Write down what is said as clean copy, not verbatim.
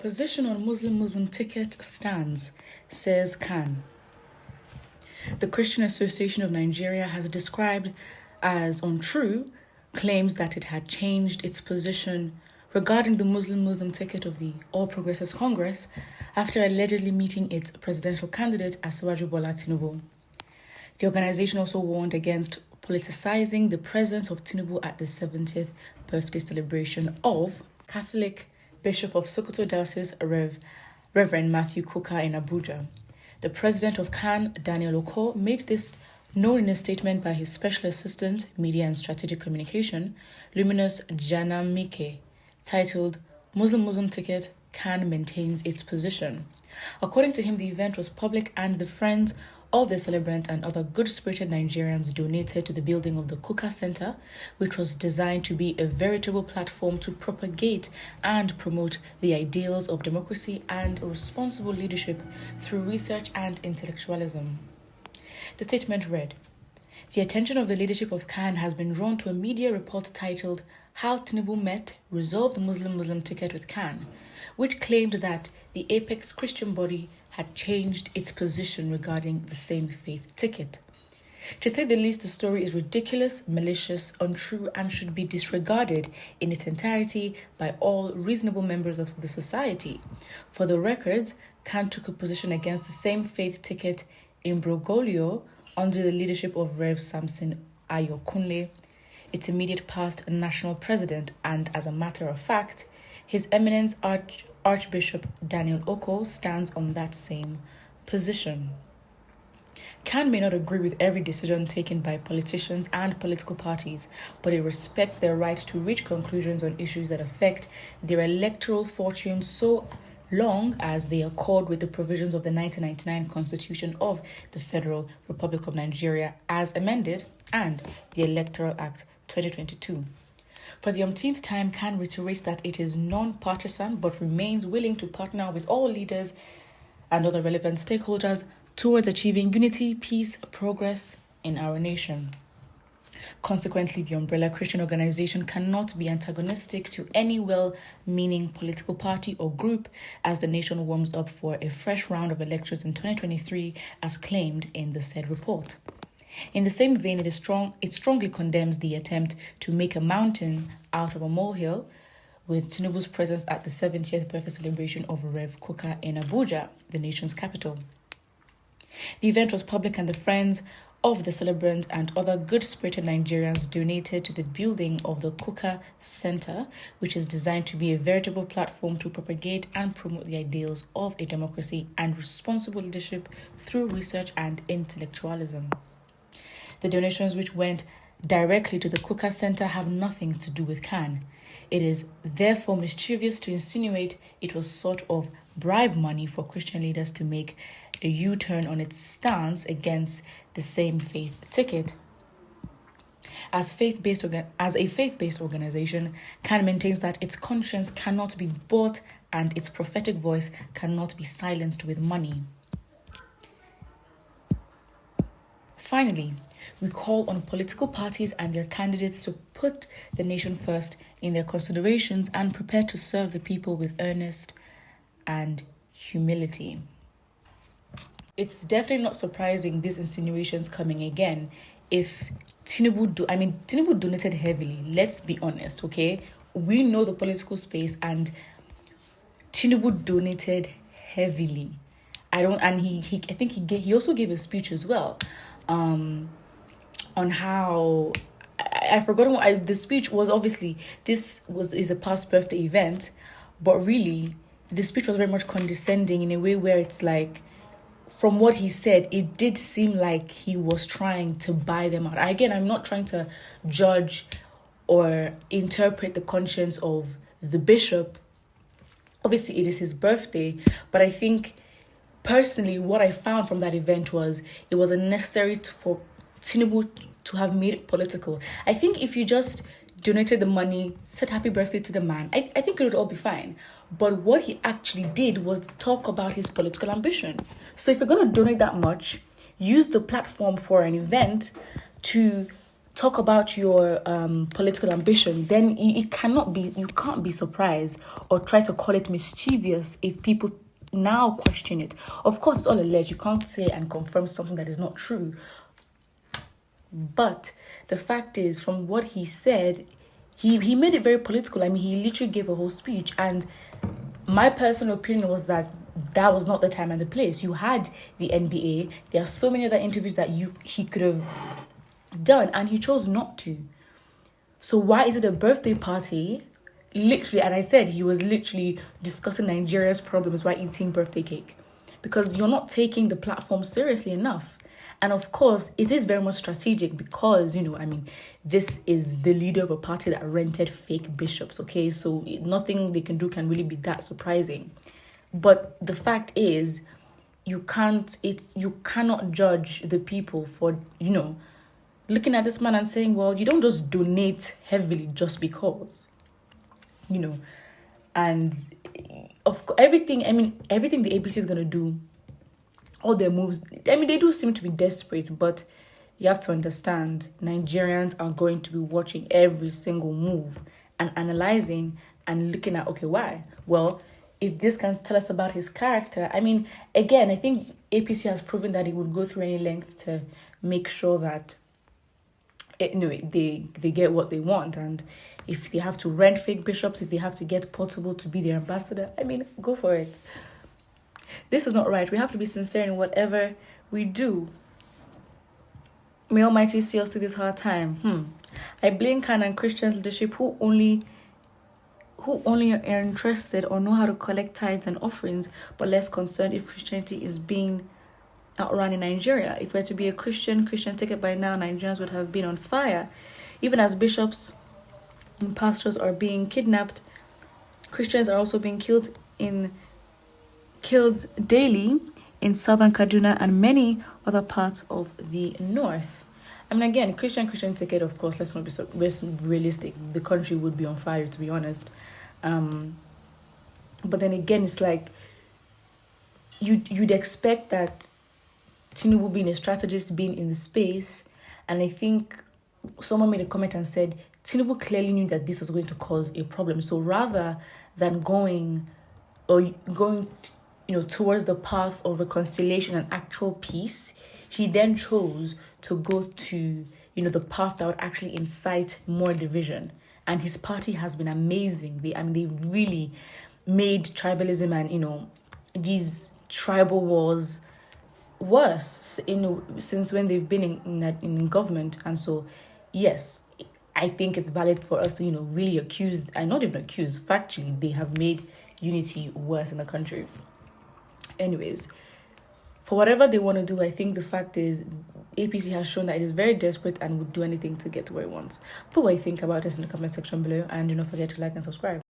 position on Muslim ticket stands, says C.A.N. The Christian Association of Nigeria has described as untrue claims that it had changed its position regarding the Muslim ticket of the All Progressives Congress after allegedly meeting its presidential candidate Asiwaju Bola Tinubu. The organization also warned against politicizing the presence of Tinubu at the 70th birthday celebration of Catholic Bishop of Sokoto Diocese Reverend Matthew Kukah in Abuja. The president of C.A.N, Daniel Oko, made this known in a statement by his special assistant, Media and Strategic Communication, Luminous Jana Mike, titled Muslim Ticket, C.A.N maintains its position. According to him, the event was public and the friends of the celebrant and other good-spirited Nigerians donated to the building of the Kukah'S Center, which was designed to be a veritable platform to propagate and promote the ideals of democracy and responsible leadership through research and intellectualism. The statement read, "The attention of the leadership of C.A.N has been drawn to a media report titled How Tinubu Met, Resolved Muslim Ticket with C.A.N, which claimed that the apex Christian body had changed its position regarding the same faith ticket. To say the least, the story is ridiculous, malicious, untrue, and should be disregarded in its entirety by all reasonable members of the society. For the records, C.A.N took a position against the same faith ticket in Broglio under the leadership of Rev. Samson Ayokunle, its immediate past national president, and as a matter of fact, His Eminence Archbishop Daniel Oko stands on that same position. C.A.N may not agree with every decision taken by politicians and political parties, but it respects their right to reach conclusions on issues that affect their electoral fortunes so long as they accord with the provisions of the 1999 Constitution of the Federal Republic of Nigeria as amended and the Electoral Act 2022. For the umpteenth time, C.A.N reiterates that it is non-partisan but remains willing to partner with all leaders and other relevant stakeholders towards achieving unity, peace, progress in our nation. Consequently, the umbrella Christian organization cannot be antagonistic to any well-meaning political party or group as the nation warms up for a fresh round of elections in 2023 as claimed in the said report. In the same vein, it strongly condemns the attempt to make a mountain out of a molehill with Tinubu's presence at the 70th birthday celebration of Rev. Kukah in Abuja, the nation's capital. The event was public and the friends of the celebrant and other good-spirited Nigerians donated to the building of the Kukah'S Center, which is designed to be a veritable platform to propagate and promote the ideals of a democracy and responsible leadership through research and intellectualism. The donations which went directly to the Kukah'S Center have nothing to do with C.A.N. It is therefore mischievous to insinuate it was sort of bribe money for Christian leaders to make a U-turn on its stance against the same faith ticket. As a faith-based organization, C.A.N maintains that its conscience cannot be bought and its prophetic voice cannot be silenced with money. Finally, we call on political parties and their candidates to put the nation first in their considerations and prepare to serve the people with earnest and humility. It's definitely not surprising these insinuations coming again if Tinubu donated heavily. Let's be honest, okay? We know the political space and Tinubu donated heavily. I think he also gave a speech as well. On how I've forgotten what the speech was. Obviously, is a past birthday event, but really the speech was very much condescending in a way where it's like, from what he said, it did seem like he was trying to buy them out. Again, I'm not trying to judge or interpret the conscience of the bishop. Obviously, it is his birthday, but I think personally, what I found from that event was it was unnecessary for Tinubu to have made it political. I think if you just donated the money, said happy birthday to the man, I think it would all be fine. But what he actually did was talk about his political ambition. So if you're going to donate that much, use the platform for an event to talk about your political ambition, then you can't be surprised or try to call it mischievous if people now question it. Of course, it's all alleged. You can't say and confirm something that is not true. But the fact is, from what he said, he made it very political. I mean, he literally gave a whole speech, and my personal opinion was that was not the time and the place. You had the NBA. There are so many other interviews that he could have done, and he chose not to. So why is it a birthday party? Literally, and I said he was literally discussing Nigeria's problems while eating birthday cake, because you're not taking the platform seriously enough. And of course, it is very much strategic because, this is the leader of a party that rented fake bishops, okay? So nothing they can do can really be that surprising. But the fact is, you cannot judge the people for, looking at this man and saying, well, you don't just donate heavily just because, and everything the APC is going to do, all their moves, they do seem to be desperate, but you have to understand, Nigerians are going to be watching every single move and analyzing and looking at, okay, why? Well, if this can tell us about his character, again, I think APC has proven that it would go through any length to make sure that they get what they want. And if they have to rent fake bishops, if they have to get Portable to be their ambassador, go for it. This is not right. We have to be sincere in whatever we do. May Almighty see us through this hard time. I blame C.A.N and Christian leadership who only are interested or know how to collect tithes and offerings, but less concerned if Christianity is being outrun in Nigeria. If we're to be a Christian ticket by now, Nigerians would have been on fire. Even as bishops and pastors are being kidnapped, Christians are also being killed daily in southern Kaduna and many other parts of the north. Again, Christian ticket, of course, let's not be realistic. The country would be on fire, to be honest. But then again, it's like you'd expect that Tinubu being a strategist, being in the space, and I think someone made a comment and said Tinubu clearly knew that this was going to cause a problem. So rather than going towards the path of reconciliation and actual peace, he then chose to go to the path that would actually incite more division. And his party has been amazing. They really made tribalism and these tribal wars worse since when they've been in government. And so yes, I think it's valid for us to really accuse, and not even accuse, factually they have made unity worse in the country. Anyways, for whatever they want to do, I think the fact is APC has shown that it is very desperate and would do anything to get to where it wants. Put what you think about this in the comment section below, and do not forget to like and subscribe.